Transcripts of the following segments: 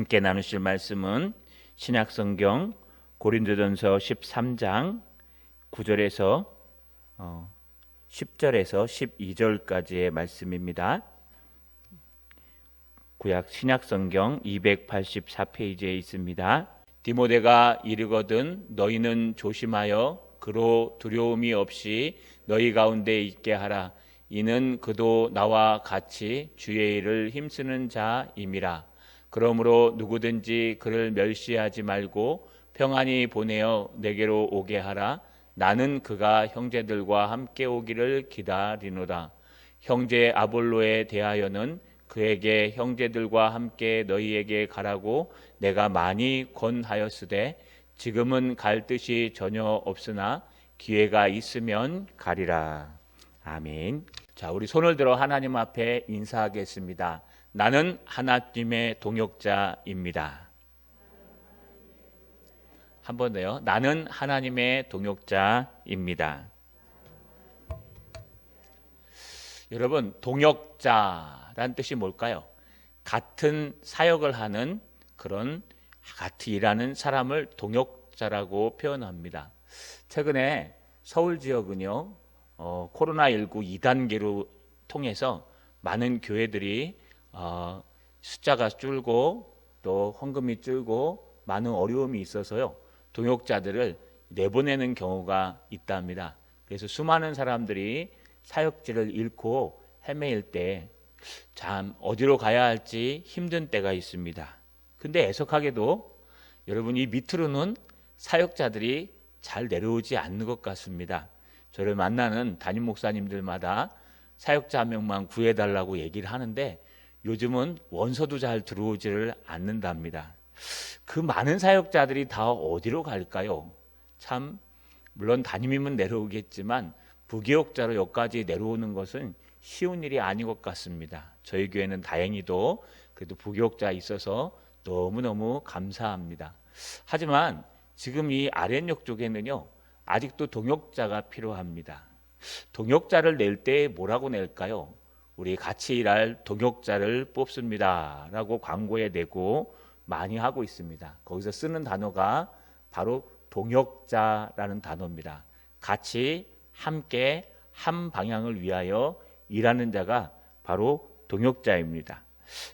함께 나누실 말씀은 신약성경 고린도전서 13장 9절에서 10절에서 12절까지의 말씀입니다. 구약 신약성경 284페이지에 있습니다. 디모데가 이르거든 너희는 조심하여 그로 두려움이 없이 너희 가운데 있게 하라. 이는 그도 나와 같이 주의 일을 힘쓰는 자임이라. 그러므로 누구든지 그를 멸시하지 말고 평안히 보내어 내게로 오게 하라. 나는 그가 형제들과 함께 오기를 기다리노라. 형제 아볼로에 대하여는 그에게 형제들과 함께 너희에게 가라고 내가 많이 권하였으되 지금은 갈 뜻이 전혀 없으나 기회가 있으면 가리라. 아멘. 자, 우리 손을 들어 하나님 앞에 인사하겠습니다. 나는 하나님의 동역자입니다. 한 번 더요. 나는 하나님의 동역자입니다. 여러분, 동역자란 뜻이 뭘까요? 같은 사역을 하는 그런 같이 일하는 사람을 동역자라고 표현합니다. 최근에 서울 지역은요, 코로나19 2단계로 통해서 많은 교회들이 숫자가 줄고 또 헌금이 줄고 많은 어려움이 있어서요, 동역자들을 내보내는 경우가 있답니다. 그래서 수많은 사람들이 사역지를 잃고 헤매일 때 참 어디로 가야 할지 힘든 때가 있습니다. 근데 애석하게도 여러분, 이 밑으로는 사역자들이 잘 내려오지 않는 것 같습니다. 저를 만나는 담임 목사님들마다 사역자 한 명만 구해달라고 얘기를 하는데 요즘은 원서도 잘 들어오지를 않는답니다. 그 많은 사역자들이 다 어디로 갈까요? 참 물론 담임이면 내려오겠지만 부교역자로 여기까지 내려오는 것은 쉬운 일이 아닌 것 같습니다. 저희 교회는 다행히도 그래도 부교역자 있어서 너무너무 감사합니다. 하지만 지금 이 아랫역 쪽에는요, 아직도 동역자가 필요합니다. 동역자를 낼 때 뭐라고 낼까요? 우리 같이 일할 동역자를 뽑습니다 라고 광고에 내고 많이 하고 있습니다. 거기서 쓰는 단어가 바로 동역자라는 단어입니다. 같이 함께 한 방향을 위하여 일하는 자가 바로 동역자입니다.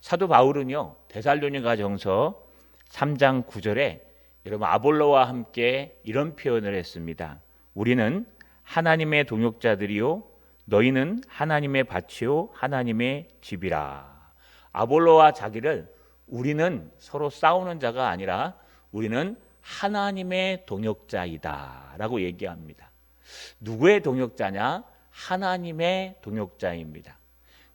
사도 바울은요, 데살로니가전서 3장 9절에 여러분 아볼로와 함께 이런 표현을 했습니다. 우리는 하나님의 동역자들이요 너희는 하나님의 밭이요 하나님의 집이라. 아볼로와 자기를 우리는 서로 싸우는 자가 아니라 우리는 하나님의 동역자이다 라고 얘기합니다. 누구의 동역자냐? 하나님의 동역자입니다.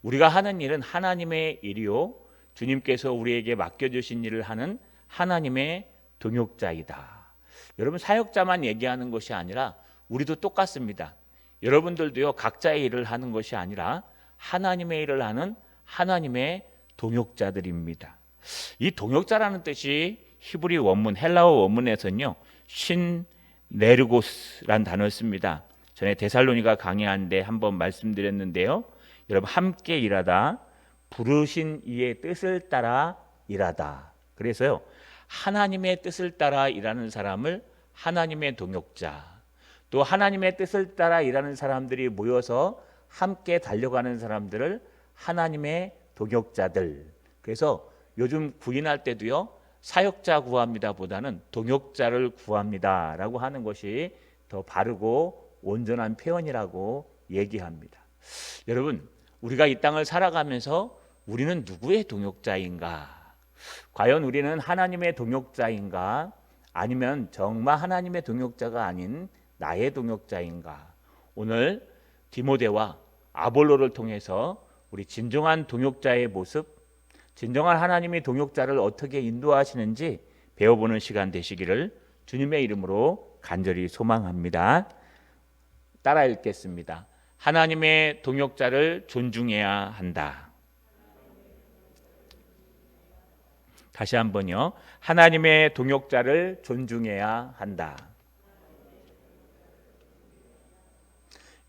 우리가 하는 일은 하나님의 일이요 주님께서 우리에게 맡겨주신 일을 하는 하나님의 동역자이다. 여러분, 사역자만 얘기하는 것이 아니라 우리도 똑같습니다. 여러분들도요, 각자의 일을 하는 것이 아니라 하나님의 일을 하는 하나님의 동역자들입니다. 이 동역자라는 뜻이 히브리 원문, 헬라어 원문에서는요, 신네르고스란 단어를 씁니다. 전에 데살로니가 강의하는데 한번 말씀드렸는데요, 여러분, 함께 일하다, 부르신 이의 뜻을 따라 일하다. 그래서요, 하나님의 뜻을 따라 일하는 사람을 하나님의 동역자, 또 하나님의 뜻을 따라 일하는 사람들이 모여서 함께 달려가는 사람들을 하나님의 동역자들. 그래서 요즘 구인할 때도요, 사역자 구합니다 보다는 동역자를 구합니다 라고 하는 것이 더 바르고 온전한 표현이라고 얘기합니다. 여러분, 우리가 이 땅을 살아가면서 우리는 누구의 동역자인가? 과연 우리는 하나님의 동역자인가? 아니면 정말 하나님의 동역자가 아닌 나의 동역자인가? 오늘 디모데와 아볼로를 통해서 우리 진정한 동역자의 모습, 진정한 하나님의 동역자를 어떻게 인도하시는지 배워보는 시간 되시기를 주님의 이름으로 간절히 소망합니다. 따라 읽겠습니다. 하나님의 동역자를 존중해야 한다. 다시 한번요. 하나님의 동역자를 존중해야 한다.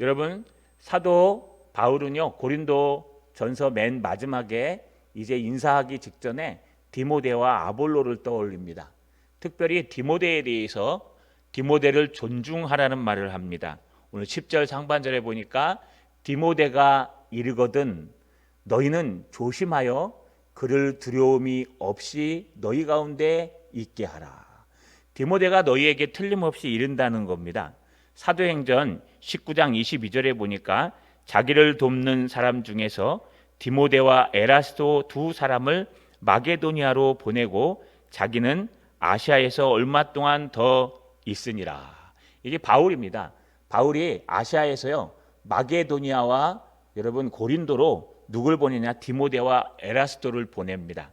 여러분, 사도 바울은요, 고린도 전서 맨 마지막에 이제 인사하기 직전에 디모데와 아볼로를 떠올립니다. 특별히 디모데에 대해서 디모데를 존중하라는 말을 합니다. 오늘 10절 상반절에 보니까 디모데가 이르거든 너희는 조심하여 그를 두려움이 없이 너희 가운데 있게 하라. 디모데가 너희에게 틀림없이 이른다는 겁니다. 사도행전 19장 22절에 보니까 자기를 돕는 사람 중에서 디모데와 에라스도 두 사람을 마게도니아로 보내고 자기는 아시아에서 얼마 동안 더 있으니라. 이게 바울입니다. 바울이 아시아에서요 마게도니아와 여러분 고린도로 누굴 보내냐? 디모데와 에라스도를 보냅니다.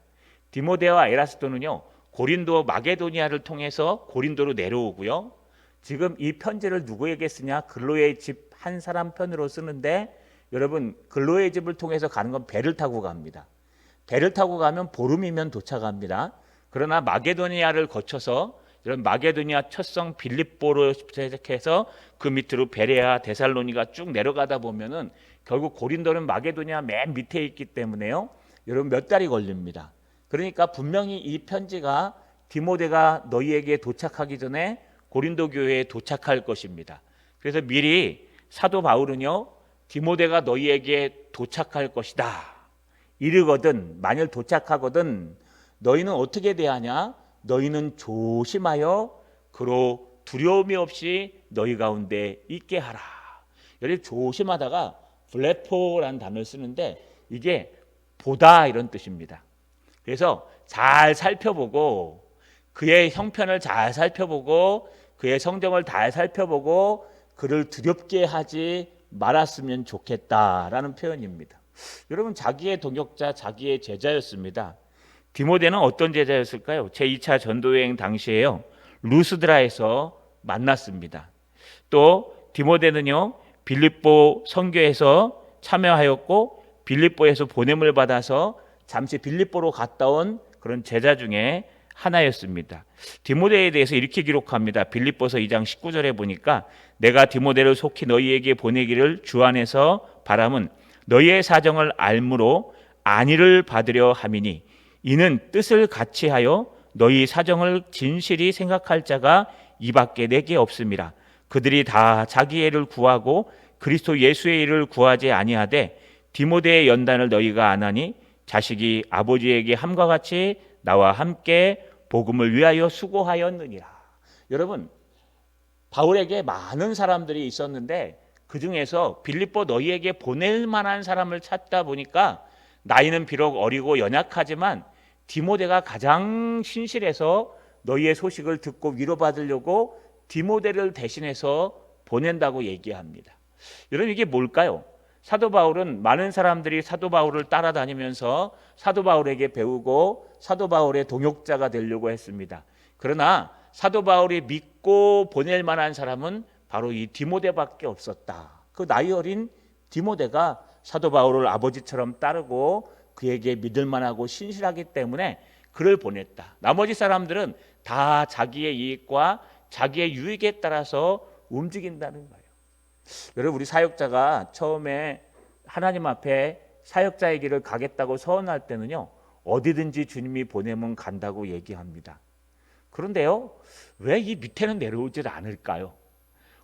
디모데와 에라스도는요 고린도 마게도니아를 통해서 고린도로 내려오고요. 지금 이 편지를 누구에게 쓰냐? 글로의 집 한 사람 편으로 쓰는데 여러분 글로의 집을 통해서 가는 건 배를 타고 갑니다. 배를 타고 가면 보름이면 도착합니다. 그러나 마게도니아를 거쳐서 이런 마게도니아 첫성 빌립보로 시작해서 그 밑으로 베레아, 데살로니가 쭉 내려가다 보면은 결국 고린도는 마게도니아 맨 밑에 있기 때문에요. 여러분 몇 달이 걸립니다. 그러니까 분명히 이 편지가 디모데가 너희에게 도착하기 전에 고린도 교회에 도착할 것입니다. 그래서 미리 사도 바울은요 디모데가 너희에게 도착할 것이다 이르거든 만일 도착하거든 너희는 어떻게 대하냐? 너희는 조심하여 그로 두려움이 없이 너희 가운데 있게 하라. 여기 조심하다가 블레포라는 단어를 쓰는데 이게 보다 이런 뜻입니다. 그래서 잘 살펴보고 그의 형편을 잘 살펴보고 그의 성정을 잘 살펴보고 그를 두렵게 하지 말았으면 좋겠다라는 표현입니다. 여러분 자기의 동역자 자기의 제자였습니다. 디모데는 어떤 제자였을까요? 제2차 전도여행 당시에요 루스드라에서 만났습니다. 또 디모데는요 빌립보 선교에서 참여하였고 빌립보에서 보냄을 받아서 잠시 빌립보로 갔다 온 그런 제자 중에 하나였습니다. 디모데에 대해서 이렇게 기록합니다. 빌립보서 2장 19절에 보니까 내가 디모데를 속히 너희에게 보내기를 주 안에서 바람은 너희의 사정을 알므로 안위를 받으려 함이니 이는 뜻을 같이 하여 너희 사정을 진실히 생각할 자가 이밖에 내게 없음이라. 그들이 다 자기 애를 구하고 그리스도 예수의 일을 구하지 아니하되 디모데의 연단을 너희가 아나니 자식이 아버지에게 함과 같이 나와 함께 복음을 위하여 수고하였느니라. 여러분 바울에게 많은 사람들이 있었는데 그 중에서 빌립보 너희에게 보낼 만한 사람을 찾다 보니까 나이는 비록 어리고 연약하지만 디모데가 가장 신실해서 너희의 소식을 듣고 위로받으려고 디모데를 대신해서 보낸다고 얘기합니다. 여러분 이게 뭘까요? 사도 바울은 많은 사람들이 사도 바울을 따라다니면서 사도 바울에게 배우고 사도 바울의 동역자가 되려고 했습니다. 그러나 사도 바울이 믿고 보낼 만한 사람은 바로 이 디모데밖에 없었다. 그 나이 어린 디모데가 사도 바울을 아버지처럼 따르고 그에게 믿을 만하고 신실하기 때문에 그를 보냈다. 나머지 사람들은 다 자기의 이익과 자기의 유익에 따라서 움직인다는 거예요. 여러분 우리 사역자가 처음에 하나님 앞에 사역자의 길을 가겠다고 서원할 때는요 어디든지 주님이 보내면 간다고 얘기합니다. 그런데요 왜 이 밑에는 내려오질 않을까요?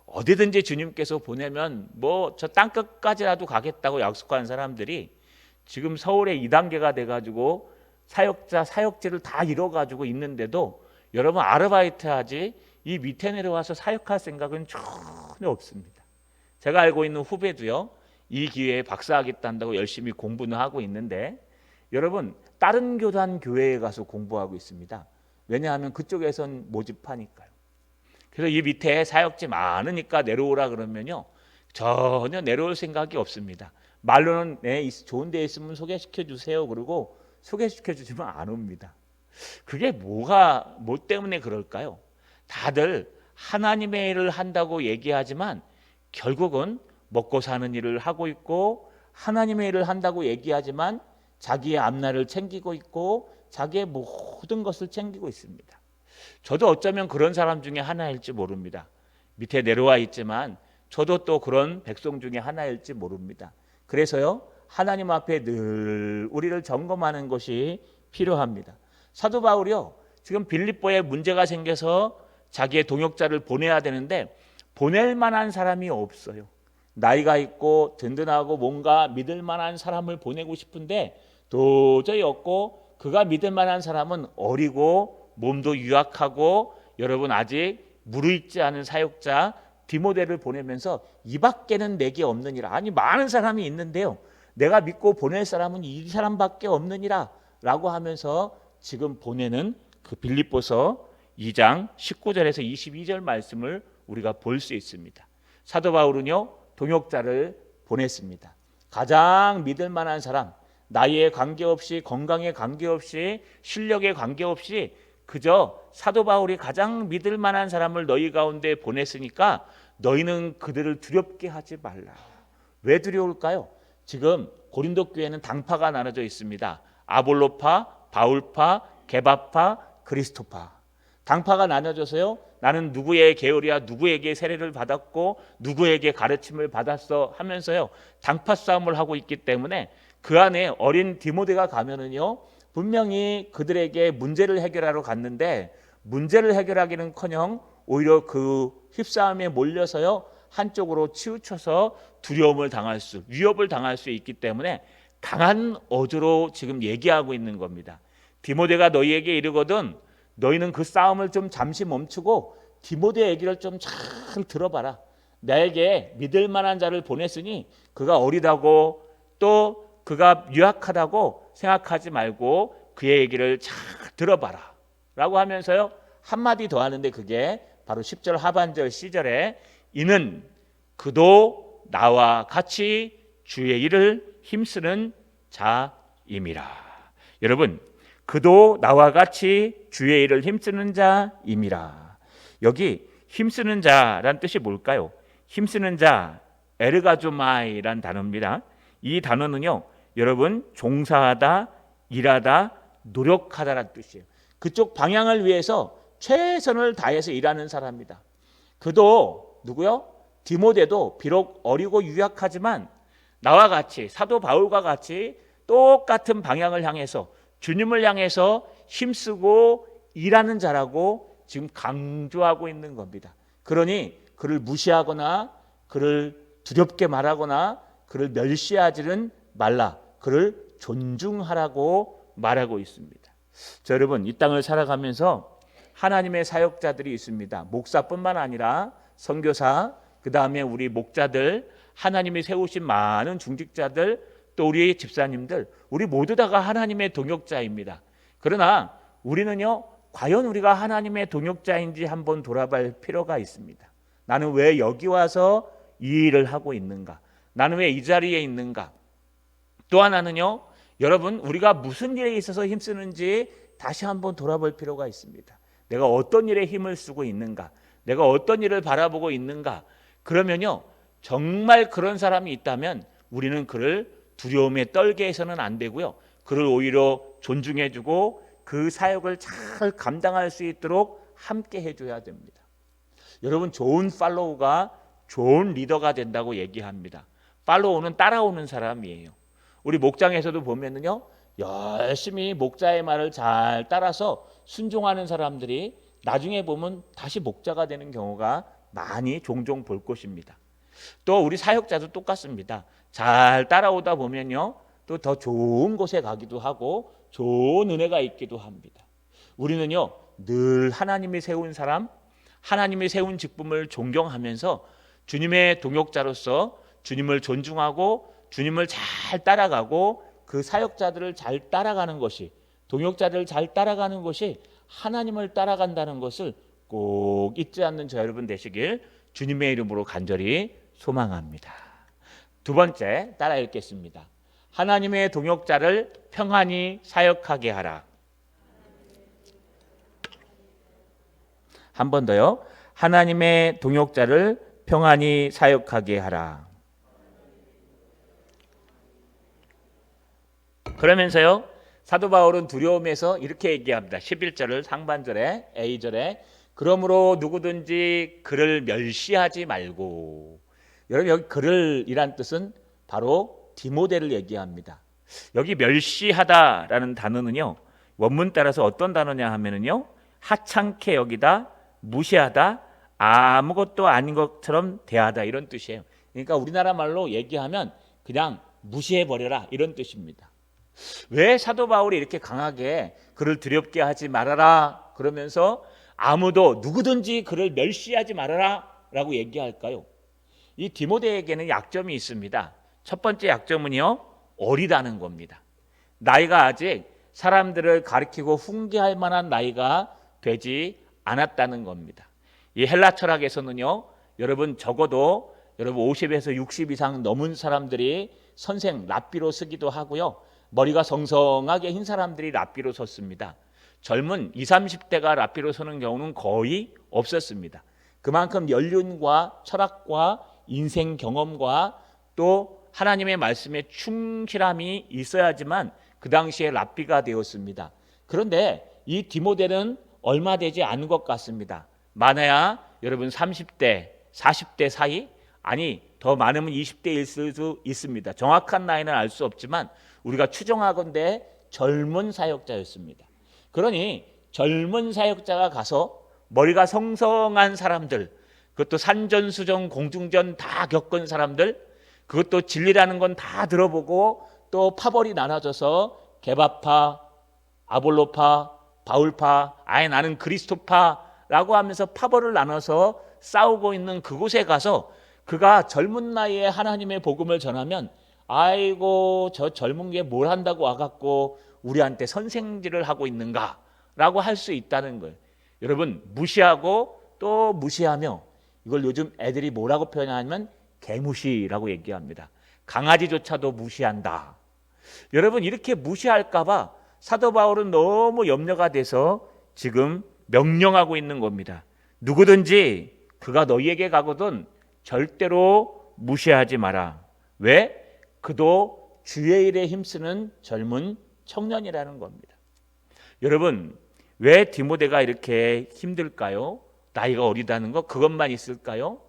어디든지 주님께서 보내면 뭐 저 땅끝까지라도 가겠다고 약속한 사람들이 지금 서울에 2단계가 돼가지고 사역자 사역지를 다 이뤄가지고 있는데도 여러분 아르바이트 하지 이 밑에 내려와서 사역할 생각은 전혀 없습니다. 제가 알고 있는 후배도요 이 기회에 박사학위 딴다고 열심히 공부는 하고 있는데 여러분 다른 교단 교회에 가서 공부하고 있습니다. 왜냐하면 그쪽에선 모집하니까요. 그래서 이 밑에 사역지 많으니까 내려오라 그러면요 전혀 내려올 생각이 없습니다. 말로는 네, 좋은 데 있으면 소개시켜 주세요. 그러고 소개시켜 주시면 안 옵니다. 그게 뭐 때문에 그럴까요? 다들 하나님의 일을 한다고 얘기하지만 결국은 먹고 사는 일을 하고 있고 하나님의 일을 한다고 얘기하지만 자기의 앞날을 챙기고 있고 자기의 모든 것을 챙기고 있습니다. 저도 어쩌면 그런 사람 중에 하나일지 모릅니다. 밑에 내려와 있지만 저도 또 그런 백성 중에 하나일지 모릅니다. 그래서요 하나님 앞에 늘 우리를 점검하는 것이 필요합니다. 사도 바울이요, 지금 빌립보에 문제가 생겨서 자기의 동역자를 보내야 되는데 보낼 만한 사람이 없어요. 나이가 있고 든든하고 뭔가 믿을 만한 사람을 보내고 싶은데 도저히 없고, 그가 믿을 만한 사람은 어리고 몸도 유약하고 여러분 아직 무르익지 않은 사역자 디모데를 보내면서 이밖에는 내게 없느니라. 아니, 많은 사람이 있는데요, 내가 믿고 보낼 사람은 이 사람밖에 없느니라 라고 하면서 지금 보내는 그 빌립보서 2장 19절에서 22절 말씀을 우리가 볼 수 있습니다. 사도 바울은요, 동역자를 보냈습니다. 가장 믿을 만한 사람, 나이에 관계없이, 건강에 관계없이, 실력에 관계없이 그저 사도 바울이 가장 믿을 만한 사람을 너희 가운데 보냈으니까 너희는 그들을 두렵게 하지 말라. 왜 두려울까요? 지금 고린도 교회는 당파가 나눠져 있습니다. 아볼로파, 바울파, 게바파, 그리스도파. 당파가 나눠져서요, 나는 누구의 계열이야, 누구에게 세례를 받았고 누구에게 가르침을 받았어 하면서요, 당파 싸움을 하고 있기 때문에 그 안에 어린 디모데가 가면은요, 분명히 그들에게 문제를 해결하러 갔는데 문제를 해결하기는커녕 오히려 그 휩싸움에 몰려서요, 한쪽으로 치우쳐서 두려움을 당할 수, 위협을 당할 수 있기 때문에 강한 어조로 지금 얘기하고 있는 겁니다. 디모데가 너희에게 이르거든 너희는 그 싸움을 좀 잠시 멈추고 디모데 얘기를 좀 잘 들어봐라. 나에게 믿을 만한 자를 보냈으니 그가 어리다고 또 그가 유약하다고 생각하지 말고 그의 얘기를 잘 들어봐라 라고 하면서요, 한마디 더 하는데 그게 바로 10절 하반절 C절에 이는 그도 나와 같이 주의 일을 힘쓰는 자임이라. 여러분, 그도 나와 같이 주의 일을 힘쓰는 자임이라. 여기 힘쓰는 자란 뜻이 뭘까요? 힘쓰는 자, 에르가조마이란 단어입니다. 이 단어는요, 여러분, 종사하다, 일하다, 노력하다란 뜻이에요. 그쪽 방향을 위해서 최선을 다해서 일하는 사람입니다. 그도 누구요? 디모데도 비록 어리고 유약하지만 나와 같이, 사도 바울과 같이 똑같은 방향을 향해서, 주님을 향해서 힘쓰고 일하는 자라고 지금 강조하고 있는 겁니다. 그러니 그를 무시하거나 그를 두렵게 말하거나 그를 멸시하지는 말라, 그를 존중하라고 말하고 있습니다. 자, 여러분, 이 땅을 살아가면서 하나님의 사역자들이 있습니다. 목사뿐만 아니라 선교사, 그 다음에 우리 목자들, 하나님이 세우신 많은 중직자들, 또 우리 집사님들, 우리 모두 다가 하나님의 동역자입니다. 그러나 우리는요, 과연 우리가 하나님의 동역자인지 한번 돌아볼 필요가 있습니다. 나는 왜 여기 와서 이 일을 하고 있는가? 나는 왜 이 자리에 있는가? 또 하나는요, 여러분, 우리가 무슨 일에 있어서 힘쓰는지 다시 한번 돌아볼 필요가 있습니다. 내가 어떤 일에 힘을 쓰고 있는가? 내가 어떤 일을 바라보고 있는가? 그러면요, 정말 그런 사람이 있다면 우리는 그를 두려움에 떨게 해서는 안 되고요, 그를 오히려 존중해주고 그 사역을 잘 감당할 수 있도록 함께 해줘야 됩니다. 여러분, 좋은 팔로우가 좋은 리더가 된다고 얘기합니다. 팔로우는 따라오는 사람이에요. 우리 목장에서도 보면은요, 열심히 목자의 말을 잘 따라서 순종하는 사람들이 나중에 보면 다시 목자가 되는 경우가 많이 종종 볼 것입니다. 또 우리 사역자도 똑같습니다. 잘 따라오다 보면요, 또 더 좋은 곳에 가기도 하고 좋은 은혜가 있기도 합니다. 우리는요, 늘 하나님이 세운 사람, 하나님이 세운 직분을 존경하면서 주님의 동역자로서 주님을 존중하고 주님을 잘 따라가고 그 사역자들을 잘 따라가는 것이, 동역자들을 잘 따라가는 것이 하나님을 따라간다는 것을 꼭 잊지 않는 저 여러분 되시길 주님의 이름으로 간절히 소망합니다. 두 번째, 따라 읽겠습니다. 하나님의 동역자를 평안히 사역하게 하라. 한 번 더요. 하나님의 동역자를 평안히 사역하게 하라. 그러면서요, 사도 바울은 두려움에서 이렇게 얘기합니다. 11절을 상반절에 A절에 그러므로 누구든지 그를 멸시하지 말고. 여러분, 여기 그를 이란 뜻은 바로 디모데를 얘기합니다. 여기 멸시하다라는 단어는요, 원문 따라서 어떤 단어냐 하면은요, 하찮게 여기다, 무시하다, 아무것도 아닌 것처럼 대하다, 이런 뜻이에요. 그러니까 우리나라 말로 얘기하면 그냥 무시해버려라, 이런 뜻입니다. 왜 사도 바울이 이렇게 강하게 그를 두렵게 하지 말아라 그러면서 아무도 누구든지 그를 멸시하지 말아라 라고 얘기할까요? 이 디모데에게는 약점이 있습니다. 첫 번째 약점은요, 어리다는 겁니다. 나이가 아직 사람들을 가리키고 훈계할 만한 나이가 되지 않았다는 겁니다. 이 헬라 철학에서는요, 여러분 적어도 여러분 50에서 60 이상 넘은 사람들이 선생 랍비로 쓰기도 하고요, 머리가 성성하게 흰 사람들이 랍비로 섰습니다. 젊은 20, 30대가 랍비로 서는 경우는 거의 없었습니다. 그만큼 연륜과 철학과 인생 경험과 또 하나님의 말씀에 충실함이 있어야지만 그 당시에 랍비가 되었습니다. 그런데 이 디모데는 얼마 되지 않은 것 같습니다. 많아야 여러분 30대, 40대 사이, 아니 더 많으면 20대일 수도 있습니다. 정확한 나이는 알 수 없지만 우리가 추정하건대 젊은 사역자였습니다. 그러니 젊은 사역자가 가서 머리가 성성한 사람들, 그것도 산전수전 공중전 다 겪은 사람들, 그것도 진리라는 건 다 들어보고 또 파벌이 나눠져서 게바파, 아볼로파, 바울파, 아예 나는 그리스도파라고 하면서 파벌을 나눠서 싸우고 있는 그곳에 가서 그가 젊은 나이에 하나님의 복음을 전하면 아이고 저 젊은 게 뭘 한다고 와갖고 우리한테 선생질을 하고 있는가 라고 할 수 있다는 거예요. 여러분 무시하고 또 무시하며, 이걸 요즘 애들이 뭐라고 표현하냐면 개무시라고 얘기합니다. 강아지조차도 무시한다. 여러분 이렇게 무시할까 봐 사도 바울은 너무 염려가 돼서 지금 명령하고 있는 겁니다. 누구든지 그가 너희에게 가거든 절대로 무시하지 마라. 왜? 그도 주의 일에 힘쓰는 젊은 청년이라는 겁니다. 여러분 왜 디모데가 이렇게 힘들까요? 나이가 어리다는 거 그것만 있을까요?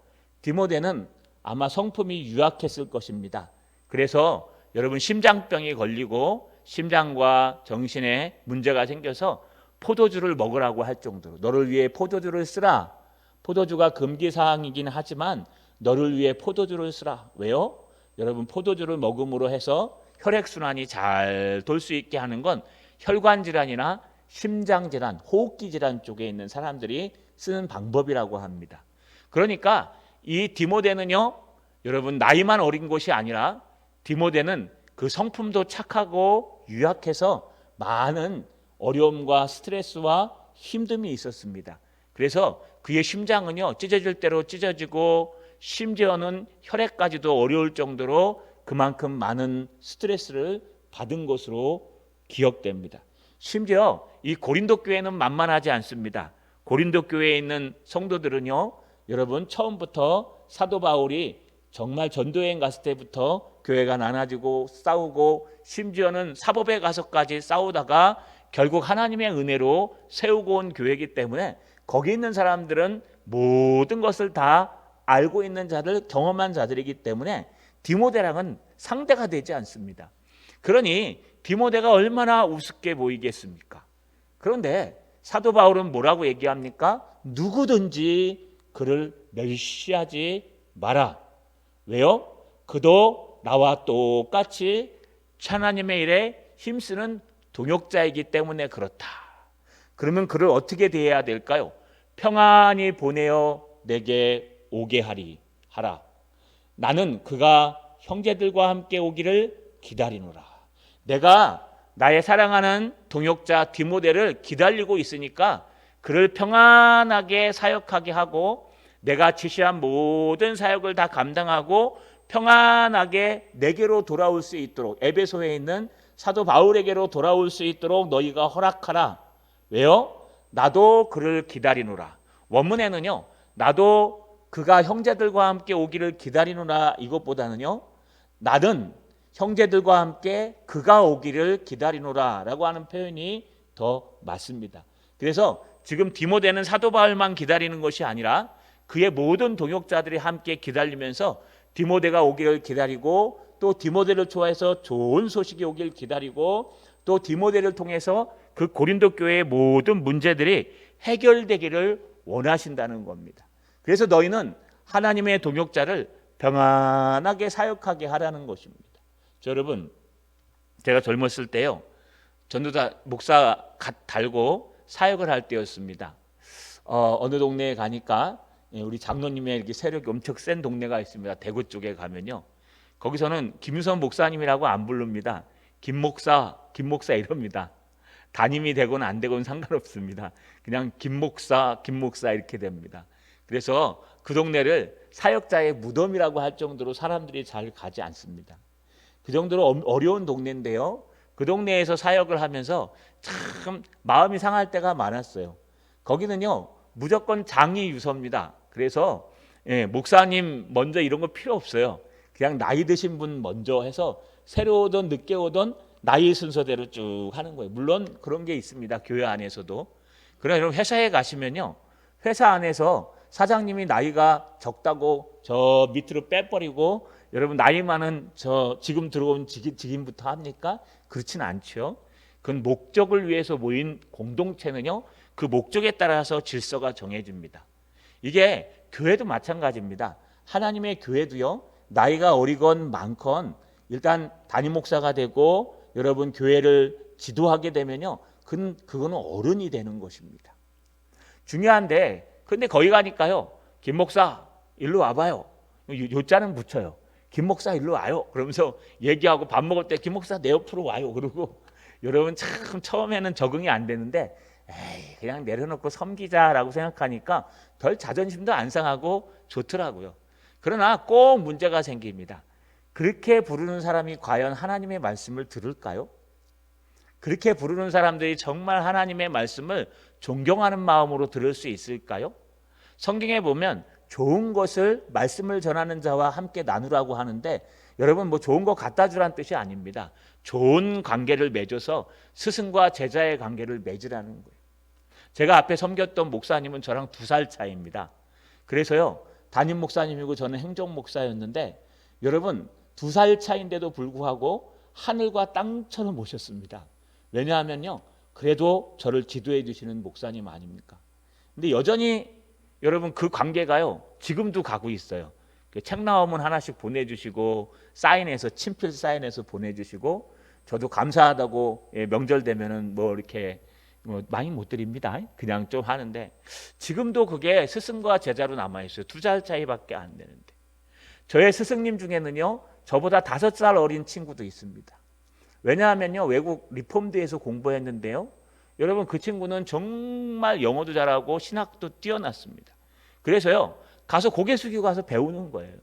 디모데는 아마 성품이 유약했을 것입니다. 그래서 여러분 심장병이 걸리고 심장과 정신에 문제가 생겨서 포도주를 먹으라고 할 정도로, 너를 위해 포도주를 쓰라. 포도주가 금기사항이긴 하지만 너를 위해 포도주를 쓰라. 왜요? 여러분 포도주를 먹음으로 해서 혈액순환이 잘 돌 수 있게 하는 건 혈관질환이나 심장질환, 호흡기질환 쪽에 있는 사람들이 쓰는 방법이라고 합니다. 그러니까 이 디모데는요, 여러분 나이만 어린 것이 아니라 디모데는 그 성품도 착하고 유약해서 많은 어려움과 스트레스와 힘듦이 있었습니다. 그래서 그의 심장은요 찢어질 대로 찢어지고 심지어는 혈액까지도 어려울 정도로 그만큼 많은 스트레스를 받은 것으로 기억됩니다. 심지어 이 고린도 교회는 만만하지 않습니다. 고린도 교회에 있는 성도들은요, 여러분 처음부터 사도 바울이 정말 전도여행 갔을 때부터 교회가 나눠지고 싸우고 심지어는 사법에 가서까지 싸우다가 결국 하나님의 은혜로 세우고 온 교회이기 때문에 거기 있는 사람들은 모든 것을 다 알고 있는 자들, 경험한 자들이기 때문에 디모데랑은 상대가 되지 않습니다. 그러니 디모데가 얼마나 우습게 보이겠습니까? 그런데 사도 바울은 뭐라고 얘기합니까? 누구든지 그를 멸시하지 마라. 왜요? 그도 나와 똑같이 하나님의 일에 힘쓰는 동역자이기 때문에 그렇다. 그러면 그를 어떻게 대해야 될까요? 평안히 보내어 내게 오게 하라. 나는 그가 형제들과 함께 오기를 기다리노라. 내가 나의 사랑하는 동역자 디모데를 기다리고 있으니까 그를 평안하게 사역하게 하고 내가 지시한 모든 사역을 다 감당하고 평안하게 내게로 돌아올 수 있도록, 에베소에 있는 사도 바울에게로 돌아올 수 있도록 너희가 허락하라. 왜요? 나도 그를 기다리노라. 원문에는요, 나도 그가 형제들과 함께 오기를 기다리노라 이것보다는요, 나는 형제들과 함께 그가 오기를 기다리노라 라고 하는 표현이 더 맞습니다. 그래서 지금 디모데는 사도 바울만 기다리는 것이 아니라 그의 모든 동역자들이 함께 기다리면서 디모데가 오기를 기다리고 또 디모데를 통해서 좋은 소식이 오기를 기다리고 또 디모데를 통해서 그 고린도 교회의 모든 문제들이 해결되기를 원하신다는 겁니다. 그래서 너희는 하나님의 동역자를 평안하게 사역하게 하라는 것입니다. 여러분, 제가 젊었을 때요, 전도사 목사 갓 달고 사역을 할 때였습니다. 어느 동네에 가니까 우리 장로님의 이렇게 세력이 엄청 센 동네가 있습니다. 대구 쪽에 가면요, 거기서는 김유선 목사님이라고 안 부릅니다. 김 목사 이럽니다. 담임이 되건 안 되건 상관없습니다. 그냥 김 목사 이렇게 됩니다. 그래서 그 동네를 사역자의 무덤이라고 할 정도로 사람들이 잘 가지 않습니다. 그 정도로 어려운 동네인데요, 그 동네에서 사역을 하면서 참 마음이 상할 때가 많았어요. 거기는요, 무조건 장이 유서입니다. 그래서 목사님 먼저 이런 거 필요 없어요. 그냥 나이 드신 분 먼저 해서 새로 오던 늦게 오던 나이 순서대로 쭉 하는 거예요. 물론 그런 게 있습니다, 교회 안에서도. 그러나 여러분, 회사에 가시면요, 회사 안에서 사장님이 나이가 적다고 저 밑으로 빼버리고 여러분 나이 많은 저 지금 들어온 직인부터 합니까? 그렇지는 않죠. 그건 목적을 위해서 모인 공동체는요, 그 목적에 따라서 질서가 정해집니다. 이게 교회도 마찬가지입니다. 하나님의 교회도요, 나이가 어리건 많건 일단 담임 목사가 되고 여러분 교회를 지도하게 되면요, 그거는 어른이 되는 것입니다. 중요한데, 근데 거기 가니까요, 김 목사 일로 와봐요. 요자는 붙여요. 김 목사 일로 와요. 그러면서 얘기하고 밥 먹을 때 김 목사 내 옆으로 와요. 그러고 여러분 참 처음에는 적응이 안 되는데, 에이, 그냥 내려놓고 섬기자라고 생각하니까 별 자존심도 안 상하고 좋더라고요. 그러나 꼭 문제가 생깁니다. 그렇게 부르는 사람이 과연 하나님의 말씀을 들을까요? 그렇게 부르는 사람들이 정말 하나님의 말씀을 존경하는 마음으로 들을 수 있을까요? 성경에 보면 좋은 것을 말씀을 전하는 자와 함께 나누라고 하는데, 여러분 뭐 좋은 거 갖다 주라는 뜻이 아닙니다. 좋은 관계를 맺어서 스승과 제자의 관계를 맺으라는 거예요. 제가 앞에 섬겼던 목사님은 저랑 2살 차이입니다. 그래서요, 담임 목사님이고 저는 행정 목사였는데, 여러분 2살 차이인데도 불구하고 하늘과 땅처럼 오셨습니다. 왜냐하면요, 그래도 저를 지도해 주시는 목사님 아닙니까? 근데 여전히 여러분 그 관계가요, 지금도 가고 있어요. 책 나오면 하나씩 보내주시고, 사인해서 친필 사인해서 보내주시고, 저도 감사하다고 명절 되면은 뭐 이렇게 많이 못 드립니다. 그냥 좀 하는데, 지금도 그게 스승과 제자로 남아 있어요. 2살 차이밖에 안 되는데. 저의 스승님 중에는요, 저보다 5살 어린 친구도 있습니다. 왜냐하면요, 외국 리폼드에서 공부했는데요, 여러분 그 친구는 정말 영어도 잘하고 신학도 뛰어났습니다. 그래서요, 가서 고개 숙이고 가서 배우는 거예요.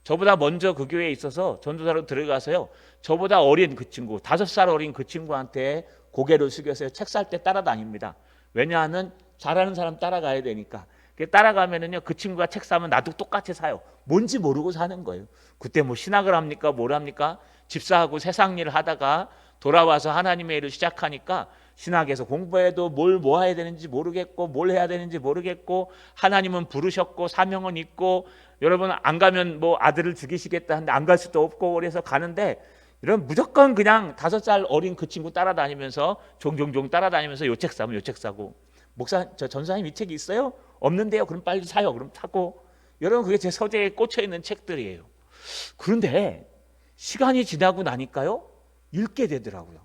저보다 먼저 그 교회에 있어서 전도사로 들어가서요, 저보다 어린 그 친구, 5살 어린 그 친구한테 고개를 숙여서요, 책 살 때 따라다닙니다. 왜냐하면 잘하는 사람 따라가야 되니까. 따라가면은요, 그 친구가 책 사면 나도 똑같이 사요. 뭔지 모르고 사는 거예요. 그때 뭐 신학을 합니까? 뭘 합니까? 집사하고 세상 일을 하다가 돌아와서 하나님의 일을 시작하니까 신학에서 공부해도 뭐 해야 되는지 모르겠고, 뭘 해야 되는지 모르겠고, 하나님은 부르셨고 사명은 있고, 여러분 안 가면 뭐 아들을 죽이시겠다 하는데 안 갈 수도 없고, 그래서 가는데 이런 무조건 그냥 5살 어린 그 친구 따라다니면서 종종종 따라다니면서 요 책 사면 요 책 사고, 목사 저 전사님 이 책이 있어요? 없는데요. 그럼 빨리 사요. 그럼 사고. 여러분 그게 제 서재에 꽂혀 있는 책들이에요. 그런데 시간이 지나고 나니까요, 읽게 되더라고요.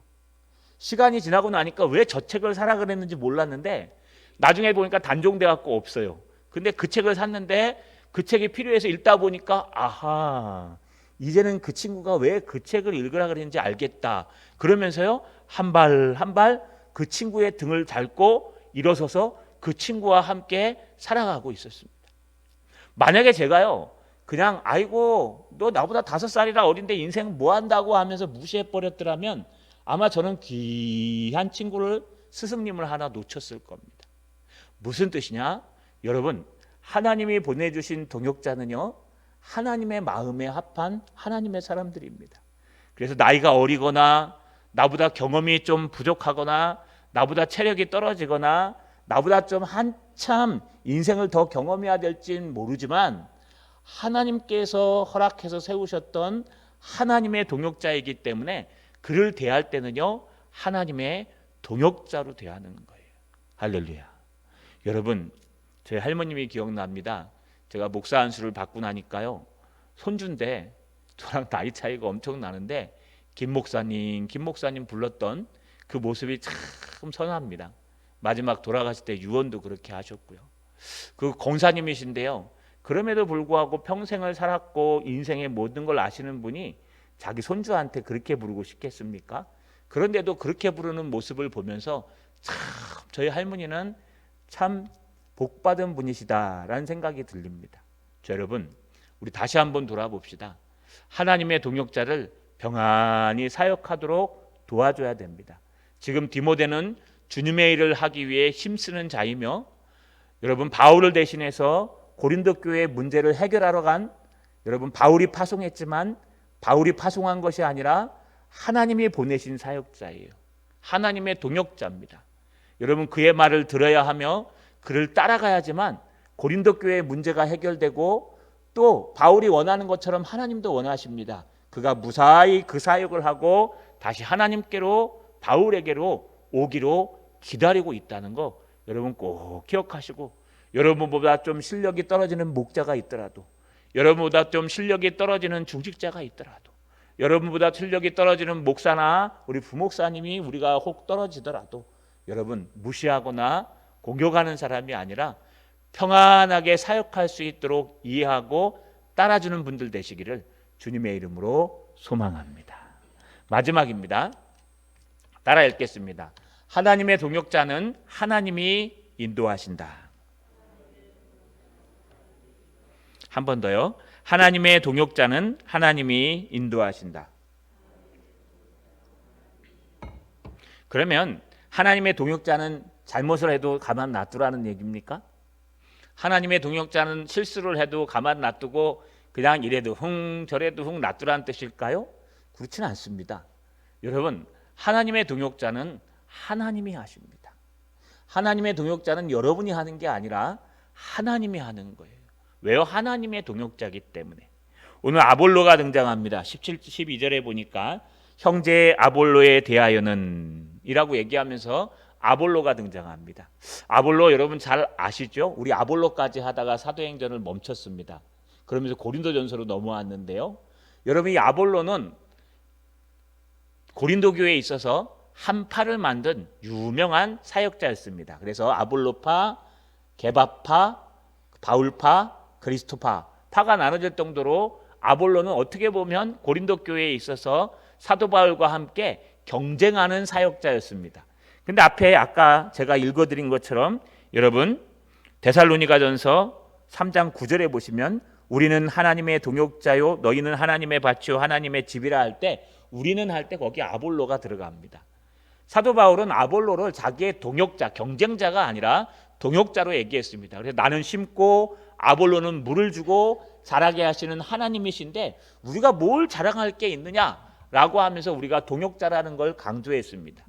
시간이 지나고 나니까 왜 저 책을 사라 그랬는지 몰랐는데 나중에 보니까 단종돼 갖고 없어요. 근데 그 책을 샀는데 그 책이 필요해서 읽다 보니까 아하, 이제는 그 친구가 왜 그 책을 읽으라 그랬는지 알겠다. 그러면서요, 한 발 한 발 그 친구의 등을 밟고 일어서서 그 친구와 함께 살아가고 있었습니다. 만약에 제가요, 그냥 아이고 너 나보다 5살이라 어린데 인생 뭐 한다고 하면서 무시해 버렸더라면 아마 저는 귀한 친구를, 스승님을 하나 놓쳤을 겁니다. 무슨 뜻이냐? 여러분, 하나님이 보내주신 동역자는요, 하나님의 마음에 합한 하나님의 사람들입니다. 그래서 나이가 어리거나 나보다 경험이 좀 부족하거나 나보다 체력이 떨어지거나 나보다 좀 한참 인생을 더 경험해야 될진 모르지만 하나님께서 허락해서 세우셨던 하나님의 동역자이기 때문에 그를 대할 때는요, 하나님의 동역자로 돼야 하는 거예요. 할렐루야. 여러분, 저희 할머님이 기억납니다. 제가 목사 안수를 받고 나니까요, 손주인데 저랑 나이 차이가 엄청 나는데 김 목사님 불렀던 그 모습이 참 선합니다. 마지막 돌아가실 때 유언도 그렇게 하셨고요. 그 공사님이신데요, 그럼에도 불구하고 평생을 살았고 인생의 모든 걸 아시는 분이 자기 손주한테 그렇게 부르고 싶겠습니까? 그런데도 그렇게 부르는 모습을 보면서 참 저희 할머니는 참 복받은 분이시다라는 생각이 들립니다. 여러분, 우리 다시 한번 돌아봅시다. 하나님의 동역자를 평안히 사역하도록 도와줘야 됩니다. 지금 디모데는 주님의 일을 하기 위해 힘쓰는 자이며, 여러분, 바울을 대신해서 고린도 교회의 문제를 해결하러 간, 여러분, 바울이 파송했지만 바울이 파송한 것이 아니라 하나님이 보내신 사역자예요. 하나님의 동역자입니다. 여러분, 그의 말을 들어야 하며 그를 따라가야지만 고린도 교회의 문제가 해결되고, 또 바울이 원하는 것처럼 하나님도 원하십니다. 그가 무사히 그 사역을 하고 다시 하나님께로, 바울에게로 오기로 기다리고 있다는 거 여러분 꼭 기억하시고, 여러분보다 좀 실력이 떨어지는 목자가 있더라도, 여러분보다 좀 실력이 떨어지는 중직자가 있더라도, 여러분보다 실력이 떨어지는 목사나 우리 부목사님이 우리가 혹 떨어지더라도 여러분 무시하거나 공격하는 사람이 아니라 평안하게 사역할 수 있도록 이해하고 따라주는 분들 되시기를 주님의 이름으로 소망합니다. 마지막입니다. 따라 읽겠습니다. 하나님의 동역자는 하나님이 인도하신다. 한 번 더요. 하나님의 동역자는 하나님이 인도하신다. 그러면 하나님의 동역자는 잘못을 해도 가만 놔두라는 얘기입니까? 하나님의 동역자는 실수를 해도 가만 놔두고 그냥 이래도 흥 저래도 흥 놔두라는 뜻일까요? 그렇지는 않습니다. 여러분, 하나님의 동역자는 하나님이 하십니다. 하나님의 동역자는 여러분이 하는 게 아니라 하나님이 하는 거예요. 왜요? 하나님의 동역자이기 때문에. 오늘 아볼로가 등장합니다. 17, 12절에 보니까 형제 아볼로에 대하여는 이라고 얘기하면서 아볼로가 등장합니다. 아볼로 여러분 잘 아시죠? 우리 아볼로까지 하다가 사도행전을 멈췄습니다. 그러면서 고린도전서로 넘어왔는데요. 여러분, 이 아볼로는 고린도 교회에 있어서 한 파를 만든 유명한 사역자였습니다. 그래서 아볼로파, 게바파, 바울파, 그리스도파, 파가 나눠질 정도로 아볼로는 어떻게 보면 고린도 교회에 있어서 사도 바울과 함께 경쟁하는 사역자였습니다. 근데 앞에 아까 제가 읽어드린 것처럼 여러분 데살로니가전서 3장 9절에 보시면 우리는 하나님의 동역자요 너희는 하나님의 밭이요 하나님의 집이라 할 때 우리는 할 때 거기 아볼로가 들어갑니다. 사도 바울은 아볼로를 자기의 동역자, 경쟁자가 아니라 동역자로 얘기했습니다. 그래서 나는 심고 아볼로는 물을 주고 자라게 하시는 하나님이신데 우리가 뭘 자랑할 게 있느냐라고 하면서 우리가 동역자라는 걸 강조했습니다.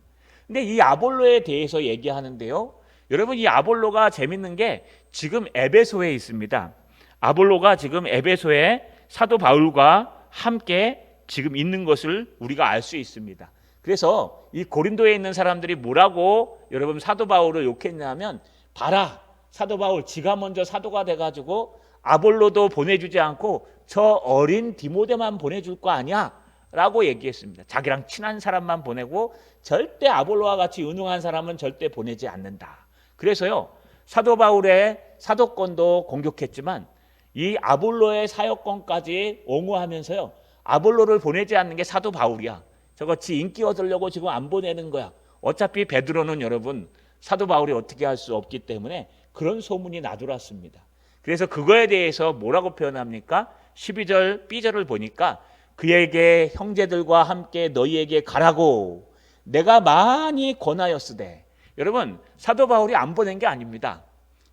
근데 이 아볼로에 대해서 얘기하는데요. 여러분, 이 아볼로가 재밌는 게 지금 에베소에 있습니다. 아볼로가 지금 에베소에 사도 바울과 함께 지금 있는 것을 우리가 알 수 있습니다. 그래서 이 고린도에 있는 사람들이 뭐라고 여러분 사도 바울을 욕했냐면, 봐라, 사도 바울 지가 먼저 사도가 돼가지고 아볼로도 보내주지 않고 저 어린 디모데만 보내줄 거 아니야? 라고 얘기했습니다. 자기랑 친한 사람만 보내고 절대 아볼로와 같이 유능한 사람은 절대 보내지 않는다. 그래서요, 사도 바울의 사도권도 공격했지만 이 아볼로의 사역권까지 옹호하면서요, 아볼로를 보내지 않는 게 사도 바울이야. 저거 지 인기 얻으려고 지금 안 보내는 거야. 어차피 베드로는 여러분 사도 바울이 어떻게 할 수 없기 때문에 그런 소문이 나돌았습니다. 그래서 그거에 대해서 뭐라고 표현합니까? 12절 B절을 보니까 그에게 형제들과 함께 너희에게 가라고 내가 많이 권하였으되. 여러분, 사도 바울이 안 보낸 게 아닙니다.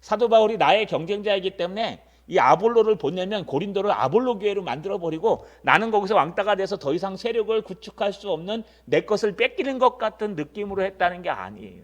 사도 바울이 나의 경쟁자이기 때문에 이 아볼로를 보내면 고린도를 아볼로 교회로 만들어버리고 나는 거기서 왕따가 돼서 더 이상 세력을 구축할 수 없는 내 것을 뺏기는 것 같은 느낌으로 했다는 게 아니에요.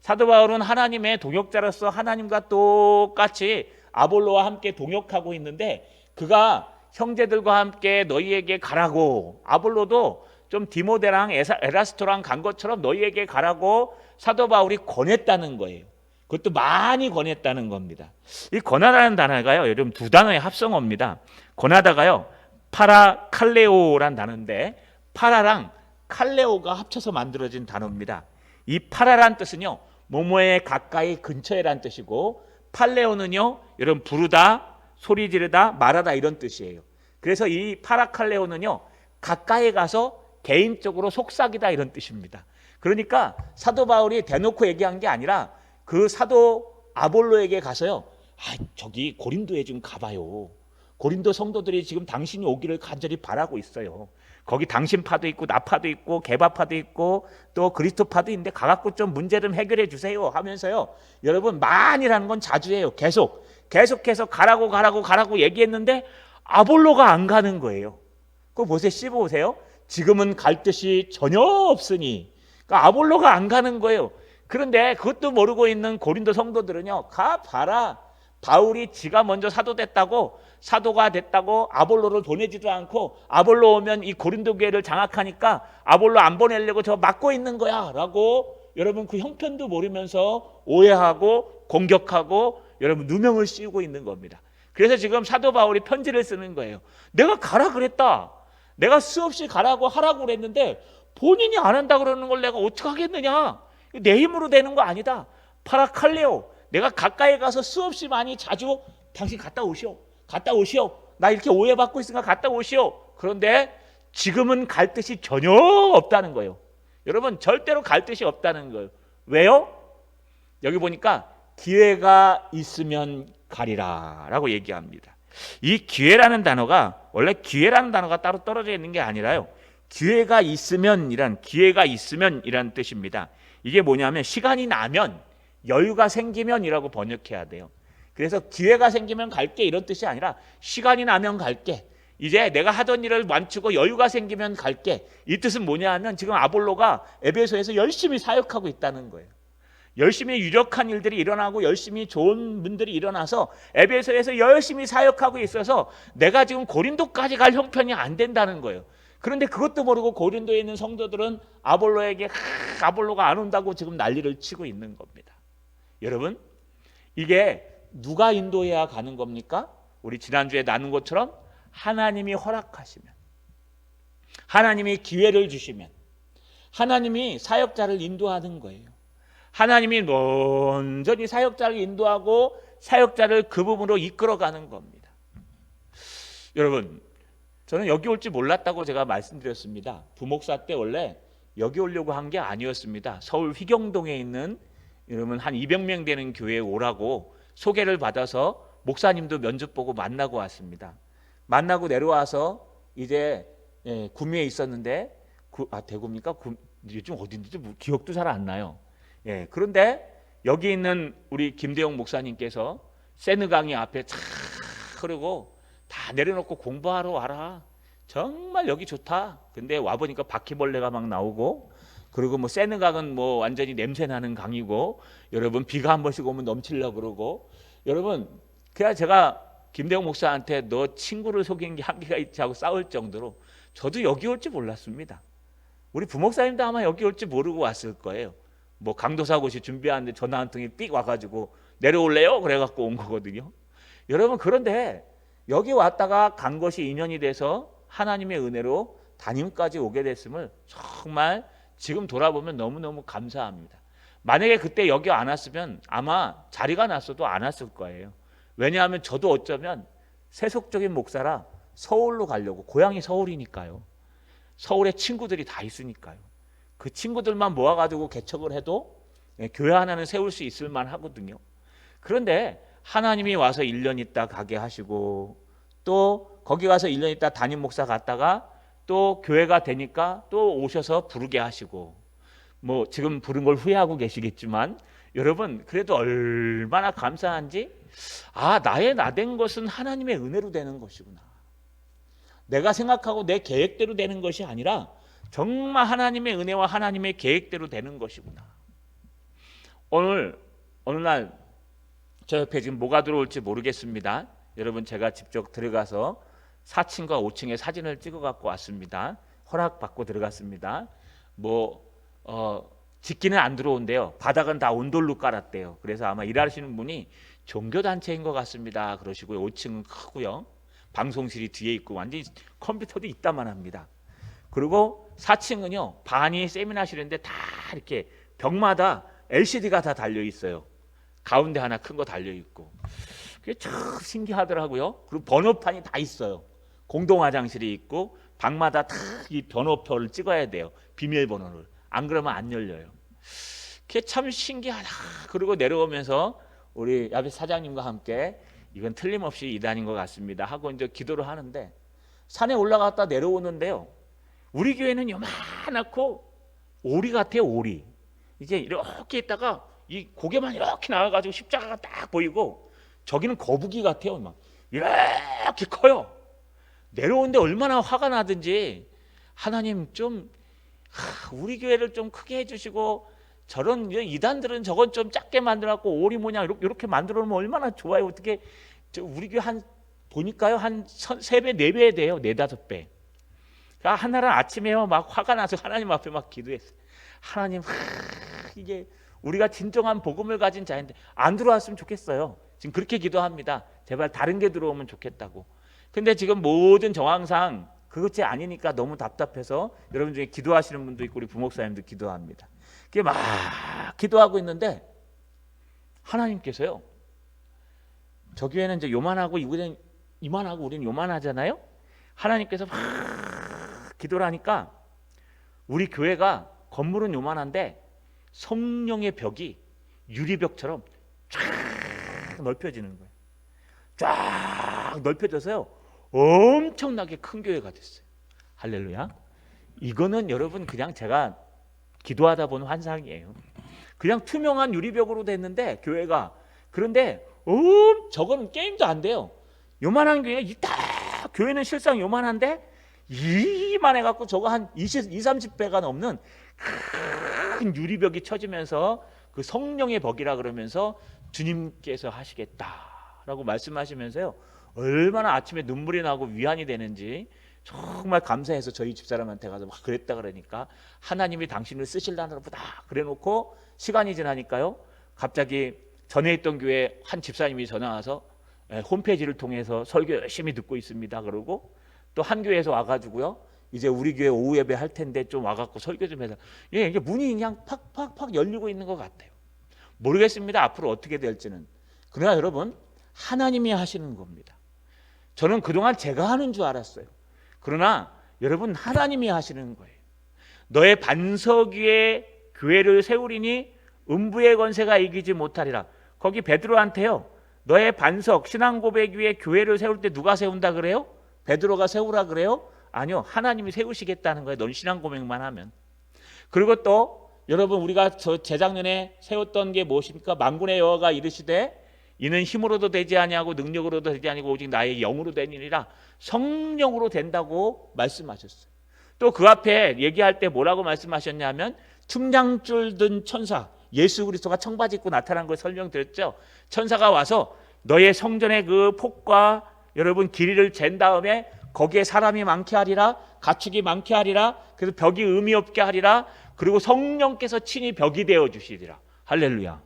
사도 바울은 하나님의 동역자로서 하나님과 똑같이 아볼로와 함께 동역하고 있는데, 그가 형제들과 함께 너희에게 가라고, 아볼로도 좀 디모데랑 에라스토랑 간 것처럼 너희에게 가라고 사도 바울이 권했다는 거예요. 그것도 많이 권했다는 겁니다. 이 권하다는 단어가요, 여러분 두 단어의 합성어입니다. 권하다가요, 파라칼레오란 단어인데 파라랑 칼레오가 합쳐서 만들어진 단어입니다. 이 파라란 뜻은요, 뭐뭐에 가까이 근처에란 뜻이고, 팔레오는요, 여러분 부르다, 소리 지르다, 말하다 이런 뜻이에요. 그래서 이 파라칼레오는요, 가까이 가서 개인적으로 속삭이다 이런 뜻입니다. 그러니까 사도 바울이 대놓고 얘기한 게 아니라 그 사도 아볼로에게 가서요, 저기 고린도에 좀 가봐요. 고린도 성도들이 지금 당신이 오기를 간절히 바라고 있어요. 거기 당신 파도 있고 나 파도 있고 개바파도 있고 또 그리스도 파도 있는데 가갖고 좀 문제 좀 해결해 주세요 하면서요, 여러분 많이라는 건 자주예요. 계속해서 가라고 얘기했는데 아볼로가 안 가는 거예요. 그거 보세요. 씹어보세요. 지금은 갈 뜻이 전혀 없으니, 그러니까 아볼로가 안 가는 거예요. 그런데 그것도 모르고 있는 고린도 성도들은요, 가봐라, 바울이 지가 먼저 사도가 됐다고 아볼로를 보내지도 않고, 아볼로 오면 이 고린도 교회를 장악하니까 아볼로 안 보내려고 저 막고 있는 거야 라고, 여러분 그 형편도 모르면서 오해하고 공격하고 여러분 누명을 씌우고 있는 겁니다. 그래서 지금 사도 바울이 편지를 쓰는 거예요. 내가 가라 그랬다, 내가 수없이 가라고 하라고 그랬는데 본인이 안 한다 그러는 걸 내가 어떻게 하겠느냐, 내 힘으로 되는 거 아니다. 파라칼레오, 내가 가까이 가서 수없이 많이 자주 당신 갔다 오시오, 나 이렇게 오해받고 있으니까 갔다 오시오. 그런데 지금은 갈 뜻이 전혀 없다는 거예요. 여러분 절대로 갈 뜻이 없다는 거예요. 왜요? 여기 보니까 기회가 있으면 가리라 라고 얘기합니다. 이 기회라는 단어가, 원래 기회라는 단어가 따로 떨어져 있는 게 아니라요, 기회가 있으면이란 뜻입니다. 이게 뭐냐면 시간이 나면, 여유가 생기면이라고 번역해야 돼요. 그래서 기회가 생기면 갈게 이런 뜻이 아니라 시간이 나면 갈게, 이제 내가 하던 일을 완치고 여유가 생기면 갈게, 이 뜻은 뭐냐 하면 지금 아볼로가 에베소에서 열심히 사역하고 있다는 거예요. 열심히 유력한 일들이 일어나고 열심히 좋은 분들이 일어나서 에베소에서 열심히 사역하고 있어서 내가 지금 고린도까지 갈 형편이 안 된다는 거예요. 그런데 그것도 모르고 고린도에 있는 성도들은 아볼로에게 아볼로가 안 온다고 지금 난리를 치고 있는 겁니다. 여러분, 이게 누가 인도해야 가는 겁니까? 우리 지난주에 나눈 것처럼 하나님이 허락하시면, 하나님이 기회를 주시면 하나님이 사역자를 인도하는 거예요. 하나님이 온전히 사역자를 인도하고 사역자를 그 부분으로 이끌어가는 겁니다. 여러분, 저는 여기 올지 몰랐다고 제가 말씀드렸습니다. 부목사 때 원래 여기 오려고 한 게 아니었습니다. 서울 휘경동에 있는 여러분 한 200명 되는 교회에 오라고 소개를 받아서 목사님도 면접 보고 만나고 왔습니다. 만나고 내려와서 이제 구미에 있었는데, 대구입니까? 요즘 어딘지 기억도 잘 안 나요. 그런데 여기 있는 우리 김대용 목사님께서 세느강이 앞에 차 흐르고 다 내려놓고 공부하러 와라, 정말 여기 좋다. 근데 와보니까 바퀴벌레가 막 나오고, 그리고 뭐 세느강은 뭐 완전히 냄새나는 강이고, 여러분 비가 한 번씩 오면 넘치려고 그러고, 여러분 그냥 제가 김대용 목사한테 너 친구를 속인 게 한계가 있지 하고 싸울 정도로 저도 여기 올지 몰랐습니다. 우리 부목사님도 아마 여기 올지 모르고 왔을 거예요. 뭐 강도사고시 준비하는데 전화 한 통이 삑 와가지고 내려올래요? 그래갖고 온 거거든요. 여러분, 그런데 여기 왔다가 간 것이 인연이 돼서 하나님의 은혜로 담임까지 오게 됐음을 정말 지금 돌아보면 너무너무 감사합니다. 만약에 그때 여기 안 왔으면 아마 자리가 났어도 안 왔을 거예요. 왜냐하면 저도 어쩌면 세속적인 목사라 서울로 가려고, 고향이 서울이니까요, 서울에 친구들이 다 있으니까요, 그 친구들만 모아가지고 개척을 해도 교회 하나는 세울 수 있을 만하거든요. 그런데 하나님이 와서 1년 있다 가게 하시고, 또 거기 가서 1년 있다 담임 목사 갔다가 또 교회가 되니까 또 오셔서 부르게 하시고, 뭐 지금 부른 걸 후회하고 계시겠지만 여러분 그래도 얼마나 감사한지, 나의 나된 것은 하나님의 은혜로 되는 것이구나, 내가 생각하고 내 계획대로 되는 것이 아니라 정말 하나님의 은혜와 하나님의 계획대로 되는 것이구나. 어느 날 저 옆에 지금 뭐가 들어올지 모르겠습니다. 여러분 제가 직접 들어가서 4층과 5층에 사진을 찍어 갖고 왔습니다. 허락받고 들어갔습니다. 집기는 안 들어온대요. 바닥은 다 온돌로 깔았대요. 그래서 아마 일하시는 분이 종교단체인 것 같습니다. 그러시고요. 5층은 크고요. 방송실이 뒤에 있고 완전히 컴퓨터도 있다만 합니다. 그리고 4층은요. 반이 세미나실인데 다 이렇게 벽마다 LCD가 다 달려 있어요. 가운데 하나 큰 거 달려 있고. 그게 참 신기하더라고요. 그리고 번호판이 다 있어요. 공동 화장실이 있고 방마다 다 이 번호표를 찍어야 돼요. 비밀번호를. 안 그러면 안 열려요. 그게 참 신기하다. 그리고 내려오면서 우리 야베 사장님과 함께 이건 틀림없이 이단인 것 같습니다 하고 이제 기도를 하는데 산에 올라갔다 내려오는데요. 우리 교회는 요만하고 오리 같아요. 오리. 이제 이렇게 있다가 이 고개만 이렇게 나와가지고 십자가가 딱 보이고 저기는 거북이 같아요. 막 이렇게 커요. 내려오는데 얼마나 화가 나든지 하나님 좀 우리 교회를 좀 크게 해주시고 저런 이단들은 저건 좀 작게 만들어갖고 오리 모양 이렇게 만들어 놓으면 얼마나 좋아요. 어떻게 우리 교회 한 보니까요 한 3배 4배 돼요. 4-5배. 그러니까 하나는 아침에 막 화가 나서 하나님 앞에 막 기도했어요. 하나님 이게 우리가 진정한 복음을 가진 자인데 안 들어왔으면 좋겠어요. 지금 그렇게 기도합니다. 제발 다른 게 들어오면 좋겠다고. 근데 지금 모든 정황상 그것이 아니니까 너무 답답해서 여러분 중에 기도하시는 분도 있고 우리 부목사님도 기도합니다. 그게 막 기도하고 있는데 하나님께서요. 저 교회는 이제 요만하고 이거는 이만하고 우리는 요만하잖아요. 하나님께서 막 기도를 하니까 우리 교회가 건물은 요만한데 성령의 벽이 유리벽처럼 쫙 넓혀지는 거예요. 쫙 넓혀져서요. 엄청나게 큰 교회가 됐어요. 할렐루야. 이거는 여러분 그냥 제가 기도하다 본 환상이에요. 그냥 투명한 유리벽으로 됐는데 교회가 그런데 저거는 게임도 안 돼요. 요만한 교회 딱 교회는 실상 요만한데 이만해갖고 저거 한 20-30배가 넘는 큰 유리벽이 쳐지면서 그 성령의 벽이라 그러면서 주님께서 하시겠다라고 말씀하시면서요. 얼마나 아침에 눈물이 나고 위안이 되는지 정말 감사해서 저희 집사람한테 가서 막 그랬다 그러니까 하나님이 당신을 쓰실라나 보다 그래놓고 시간이 지나니까요. 갑자기 전에 있던 교회 한 집사님이 전화 와서 홈페이지를 통해서 설교 열심히 듣고 있습니다. 그러고 또 한 교회에서 와가지고요. 이제 우리 교회 오후 예배 할 텐데 좀 와갖고 설교 좀 해서 이게 문이 그냥 팍팍팍 열리고 있는 것 같아요. 모르겠습니다. 앞으로 어떻게 될지는. 그러나 여러분 하나님이 하시는 겁니다. 저는 그동안 제가 하는 줄 알았어요. 그러나 여러분 하나님이 하시는 거예요. 너의 반석 위에 교회를 세우리니 음부의 권세가 이기지 못하리라. 거기 베드로한테요. 너의 반석 신앙 고백 위에 교회를 세울 때 누가 세운다 그래요? 베드로가 세우라 그래요? 아니요. 하나님이 세우시겠다는 거예요. 넌 신앙 고백만 하면. 그리고 또 여러분 우리가 저 재작년에 세웠던 게 무엇입니까? 만군의 여호와가 이르시되 이는 힘으로도 되지 아니하고 능력으로도 되지 아니고 오직 나의 영으로 되니라. 성령으로 된다고 말씀하셨어요. 또 그 앞에 얘기할 때 뭐라고 말씀하셨냐면 충량줄 든 천사 예수 그리스도가 청바지 입고 나타난 걸 설명드렸죠. 천사가 와서 너의 성전의 그 폭과 여러분 길이를 잰 다음에 거기에 사람이 많게 하리라 가축이 많게 하리라 그래서 벽이 의미 없게 하리라 그리고 성령께서 친히 벽이 되어 주시리라. 할렐루야.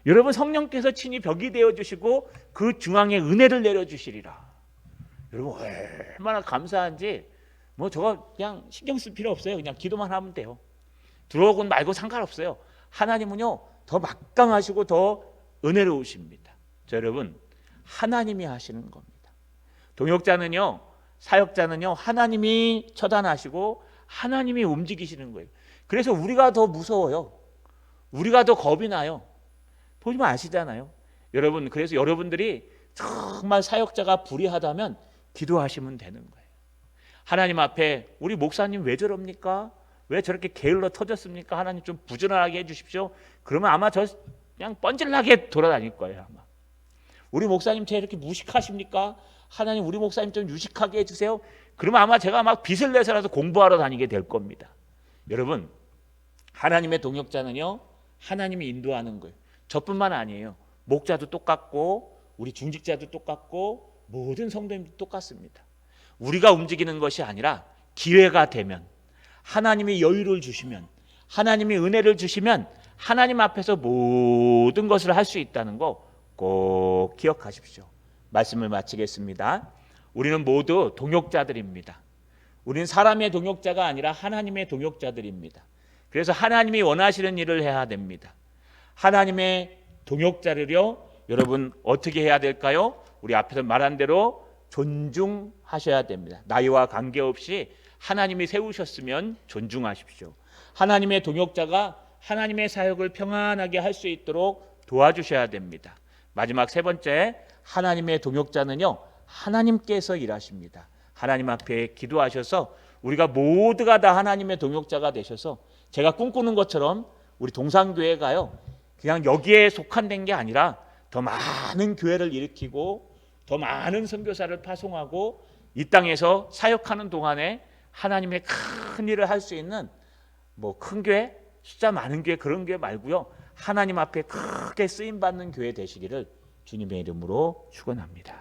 여러분 성령께서 친히 벽이 되어 주시고 그 중앙에 은혜를 내려 주시리라. 여러분 얼마나 감사한지 뭐 저거 그냥 신경 쓸 필요 없어요. 그냥 기도만 하면 돼요. 들어오건 말고 상관없어요. 하나님은요 더 막강하시고 더 은혜로우십니다. 자, 여러분 하나님이 하시는 겁니다. 동역자는요 사역자는요 하나님이 처단하시고 하나님이 움직이시는 거예요. 그래서 우리가 더 무서워요. 우리가 더 겁이 나요. 보시면 아시잖아요. 여러분 그래서 여러분들이 정말 사역자가 불의하다면 기도하시면 되는 거예요. 하나님 앞에 우리 목사님 왜 저럽니까? 왜 저렇게 게을러 터졌습니까? 하나님 좀 부지런하게 해주십시오. 그러면 아마 저 그냥 뻔질나게 돌아다닐 거예요. 아마 우리 목사님 제 이렇게 무식하십니까? 하나님 우리 목사님 좀 유식하게 해주세요. 그러면 아마 제가 막 빚을 내서라도 공부하러 다니게 될 겁니다. 여러분 하나님의 동역자는요 하나님이 인도하는 거예요. 저뿐만 아니에요. 목자도 똑같고 우리 중직자도 똑같고 모든 성도님도 똑같습니다. 우리가 움직이는 것이 아니라 기회가 되면 하나님이 여유를 주시면, 하나님이 은혜를 주시면 하나님 앞에서 모든 것을 할 수 있다는 거 꼭 기억하십시오. 말씀을 마치겠습니다. 우리는 모두 동역자들입니다. 우리는 사람의 동역자가 아니라 하나님의 동역자들입니다. 그래서 하나님이 원하시는 일을 해야 됩니다. 하나님의 동역자를요, 여러분 어떻게 해야 될까요? 우리 앞에서 말한 대로 존중하셔야 됩니다. 나이와 관계없이 하나님이 세우셨으면 존중하십시오. 하나님의 동역자가 하나님의 사역을 평안하게 할 수 있도록 도와주셔야 됩니다. 마지막 세 번째, 하나님의 동역자는요, 하나님께서 일하십니다. 하나님 앞에 기도하셔서 우리가 모두가 다 하나님의 동역자가 되셔서, 제가 꿈꾸는 것처럼 우리 동산교회가요, 그냥 여기에 속한된 게 아니라 더 많은 교회를 일으키고 더 많은 선교사를 파송하고 이 땅에서 사역하는 동안에 하나님의 큰 일을 할 수 있는 뭐 큰 교회, 숫자 많은 교회, 그런 교회 말고요, 하나님 앞에 크게 쓰임받는 교회 되시기를 주님의 이름으로 축원합니다.